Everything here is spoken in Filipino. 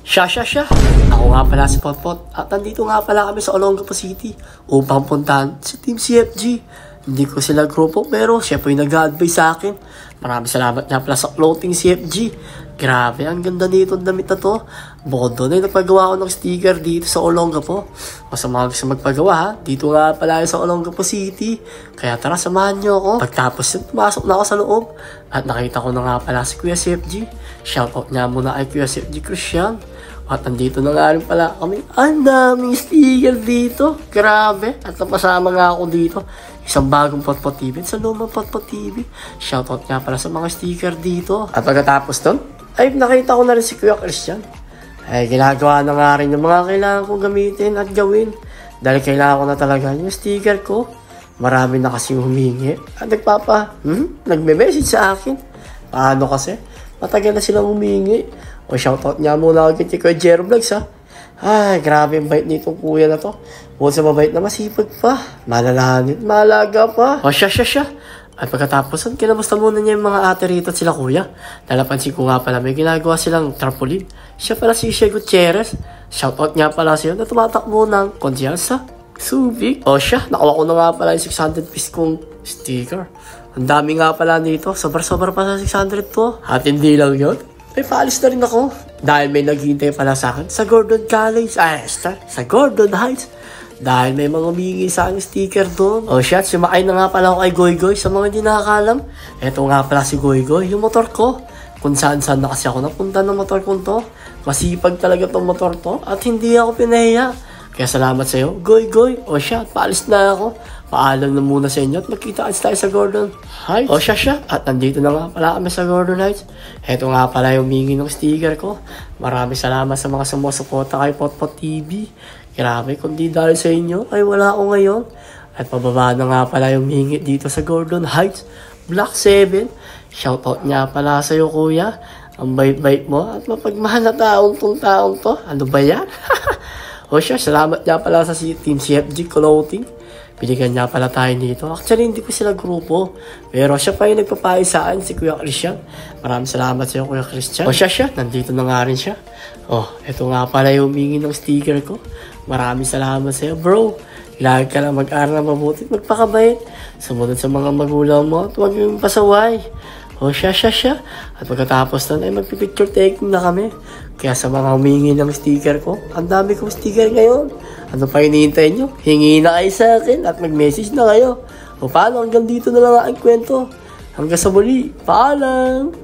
Siya. Ako nga pala si Potpot at nandito nga pala kami sa Olongapo City upang puntahan si Team CFG. Hindi ko sila grupo pero siya po yung nag-advise sa akin. Maraming salamat nga pala sa clothing CFG. Grabe, ang ganda nito damit na to. Bukod doon ay napagawa ko ng sticker dito sa Olongapo. O sa mga gusto magpagawa ha, dito nga pala sa Olongapo City. Kaya tara, samahan nyo ako. Pagtapos pumasok na ako sa loob at nakita ko na nga pala si Kuya CFG. Shoutout nga muna kay Kuya CFG Christian. At andito na nga rin pala kami. Ang daming sticker dito. Grabe. At napasama nga ako dito. Isang bagong Potpot TV. Sa lumang Potpot TV. Shoutout nga pala sa mga sticker dito. At pagkatapos doon, ay nakita ko na rin si Kuya Christian. Ay ginagawa na nga rin yung mga kailangan kong gamitin at gawin. Dahil kailangan ko na talaga yung sticker ko. Marami na kasing humingi. At nagme-message sa akin. Paano kasi? Matagal na silang humingi. O shoutout niya muna agad kay Kuya Jero Vlogs ha. Ay, grabe yung bait nitong kuya na to. Bukod sa mabait na masipag pa. Malalahanit, malaga pa. O siya. At pagkatapos, kinamusta muna niya yung mga ate rito at sila kuya. Nalapansin ko nga pala may ginagawa silang trampoline. Siya pala si Shea Gutierrez. Shoutout niya pala siya na tumatakbo ng Confianza Subic. O siya, nakuha ko na nga pala yung 600 piece kong sticker. Ang dami nga pala nito. Sobrang pa sa 600 to. At hindi lang yun. May paalis na rin ako dahil may naghihintay pala sa akin sa Gordon College, sa Gordon Heights. Dahil may mga humingi sa akin sticker doon. O shit, sumakay na nga pala ako kay Goygoy. Sa mga hindi nakakalam, eto nga pala si Goygoy, yung motor ko. Kung saan na kasi ako napunta ng motor ko to. Masipag talaga tong motor to at hindi ako pinahiya. Kaya salamat sa iyo, Goygoy. O shit, paalis na ako. Paalam na muna sa inyo at magkita tayo sa Gordon Heights. O siya. At nandito na nga pala kami sa Gordon Heights. Heto nga pala yung humingi ng sticker ko. Maraming salamat sa mga sumusuporta kay Potpot TV. Grabe, kundi dahil sa inyo ay wala ako ngayon. At pababa na nga pala yung humingi dito sa Gordon Heights. Block 7. Shoutout nga pala sa iyo kuya. Ang bait-bait mo at mapagmahal na taong to. Ano ba yan? O siya, salamat nga pala sa Team CFG Clothing. Binigyan niya pala tayo dito. Actually, hindi ko sila grupo. Pero siya pa yung nagpapayo sa akin, si Kuya Christian. Maraming salamat sa iyo, Kuya Christian. O siya, nandito na nga rin siya. Ito nga pala yung humingi ng sticker ko. Maraming salamat sa iyo, bro. Lagi ka lang mag-aral na mabuti, magpakabait. Sumunod sa mga magulang mo at huwag yung pasaway. O siya. At pagkatapos nun ay magpipicture taking na kami. Kaya sa mga humingi ng sticker ko, ang dami kong sticker ngayon. Ano pa hinihintay nyo? Hingi na kayo sa akin at mag-message na kayo. O paano, hanggang dito na lang ang kwento. Hanggang sa muli, paalam!